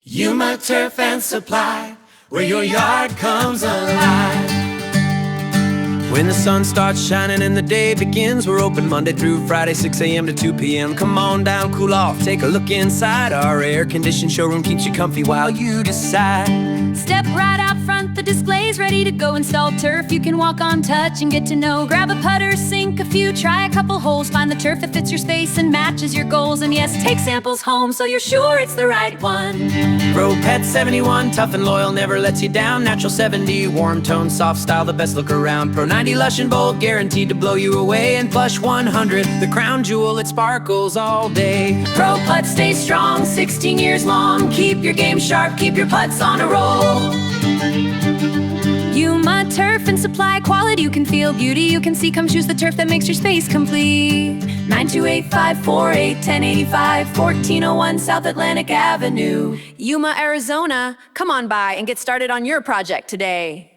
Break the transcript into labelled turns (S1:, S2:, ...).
S1: Yuma Turf and Supply, where your yard comes alive. When the sun starts shining and the day begins, we're open Monday through Friday, 6 a.m. to 2 p.m. Come on down, cool off, take a look inside. Our air-conditioned showroom keeps you comfy while you decide.
S2: Step right out front, the display's ready to go. Install turf you can walk on, touch, and get to know. Grab a putter, sink a few, try a couple holes. Find the turf that fits your space and matches your goals. And yes, take samples home so you're sure it's the right one.
S1: Pro Pet 71, tough and loyal, never lets you down. Natural 70, warm tone, soft style, the best look around. Pro 90, lush and bold, guaranteed to blow you away. And Plush 100, the crown jewel, it sparkles all day.
S2: Pro Putt stays strong, 16 years long. Keep your game sharp, keep your putts on a roll. Yuma Turf and Supply, quality you can feel, beauty you can see. Come choose the turf that makes your space complete. 928-548-1085, 1401 South Atlantic Avenue, Yuma, Arizona. Come on by and get started on your project today.